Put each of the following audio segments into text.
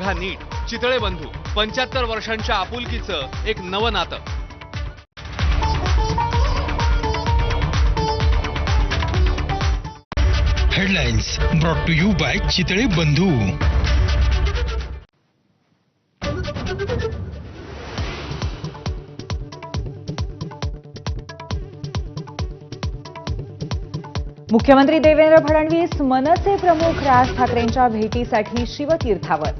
बघा नीट. चितळे बंधू 75 वर्षांच्या आपुलकीचं एक नवं नातं. Headlines brought to you by Chitale Bandhu. मुख्यमंत्री देवेंद्र फडणवीस मनसे प्रमुख राज ठाकरेंच्या भेटीसाठी शिवतीर्थावर.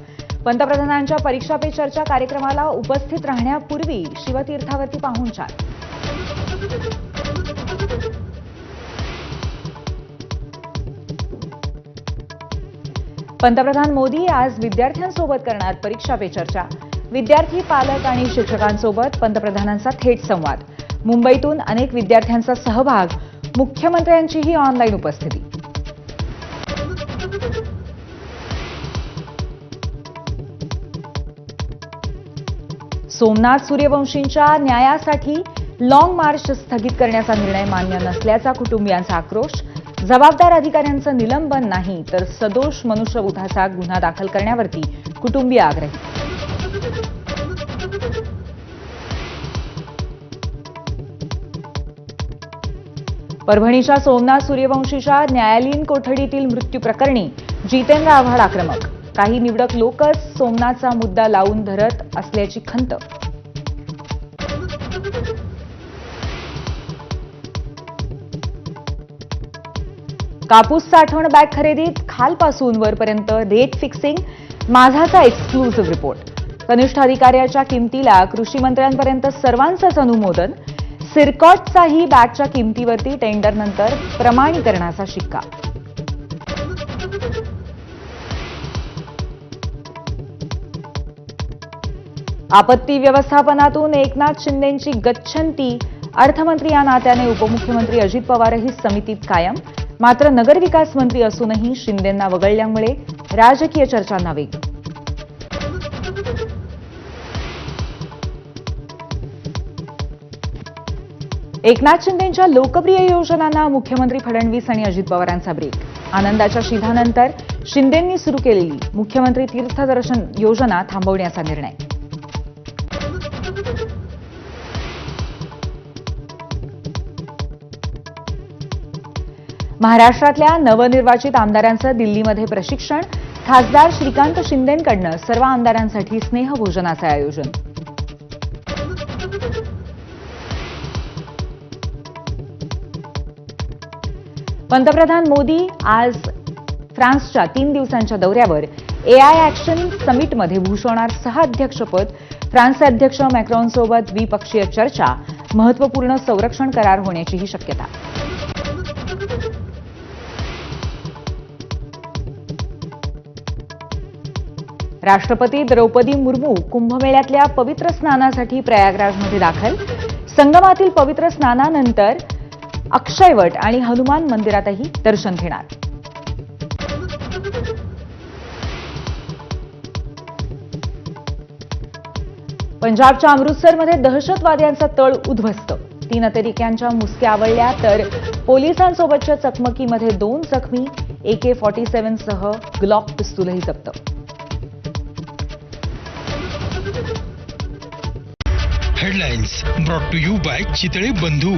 पंतप्रधानांच्या परीक्षा पे चर्चा कार्यक्रमाला उपस्थित राहण्यापूर्वी शिवतीर्थावरती पाहुणचार. पंतप्रधान मोदी आज विद्यार्थ्यांसोबत करणार परीक्षा पे चर्चा. विद्यार्थी, पालक आणि शिक्षकांसोबत पंतप्रधानांचा थेट संवाद. मुंबईतून अनेक विद्यार्थ्यांचा सहभाग. मुख्यमंत्र्यांचीही ऑनलाईन उपस्थिती. सोमनाथ सूर्यवंशींच्या न्यायासाठी लाँग मार्च स्थगित करण्याचा निर्णय मान्य नसल्याचा कुटुंबियांचा आक्रोश. जबाबदार अधिकाऱ्यांचं निलंबन नाही तर सदोष मनुष्यवधाचा गुन्हा दाखल करण्यावरती कुटुंबीय आग्रही. परभणीच्या सोमनाथ सूर्यवंशीच्या न्यायालयीन कोठडीतील मृत्यू प्रकरणी जितेंद्र आव्हाड आक्रमक. काही निवडक लोकच सोमनाथचा मुद्दा लावून धरत असल्याची खंत. कापूस साठवण बॅग खरेदीत खालपासून वरपर्यंत रेट फिक्सिंग. माझाचा एक्सक्लुझिव्ह रिपोर्ट. कनिष्ठ अधिकाऱ्याच्या किमतीला कृषी मंत्र्यांपर्यंत सर्वांचंच अनुमोदन. सिरकॉटचाही बॅगच्या किमतीवरती टेंडरनंतर प्रमाणीकरणाचा शिक्का. आपत्ती व्यवस्थापनातून एकनाथ शिंदेंची गच्छंती. अर्थमंत्री या नात्याने उपमुख्यमंत्री अजित पवारही समितीत कायम. मात्र नगरविकास मंत्री असूनही शिंदेंना वगळल्यामुळे राजकीय चर्चांना वेग. एकनाथ शिंदेंच्या लोकप्रिय योजनांना मुख्यमंत्री फडणवीस आणि अजित पवारांचा ब्रेक. आनंदाच्या शिधानंतर शिंदेंनी सुरू केलेली मुख्यमंत्री तीर्थदर्शन योजना थांबवण्याचा निर्णय. महाराष्ट्रातल्या नवनिर्वाचित आमदारांचं दिल्लीमध्ये प्रशिक्षण. खासदार श्रीकांत शिंदेंकडून सर्व आमदारांसाठी स्नेहभोजनाचे आयोजन. पंतप्रधान मोदी आज फ्रान्सच्या 3 दिवसांच्या दौऱ्यावर. AI ॲक्शन समिटमध्ये भूषवणार सहअध्यक्षपद. फ्रान्सचे अध्यक्ष मॅक्रॉनसोबत द्विपक्षीय चर्चा. महत्त्वपूर्ण संरक्षण करार होण्याचीही शक्यता. राष्ट्रपती द्रौपदी मुर्मू कुंभमेळ्यातल्या पवित्र स्नानासाठी प्रयागराजमध्ये दाखल. संगमातील पवित्र स्नानानंतर अक्षयवट आणि हनुमान मंदिरातही दर्शन घेणार. पंजाबच्या अमृतसरमध्ये दहशतवाद्यांचा तळ उद्ध्वस्त. 3 अतिरेक्यांच्या मुसक्या आवळल्या तर पोलिसांसोबतच्या चकमकीमध्ये 2 जखमी. AK-47 सह ग्लॉक पिस्तूलही जप्त. Headlines brought to you by Chitale बंधू.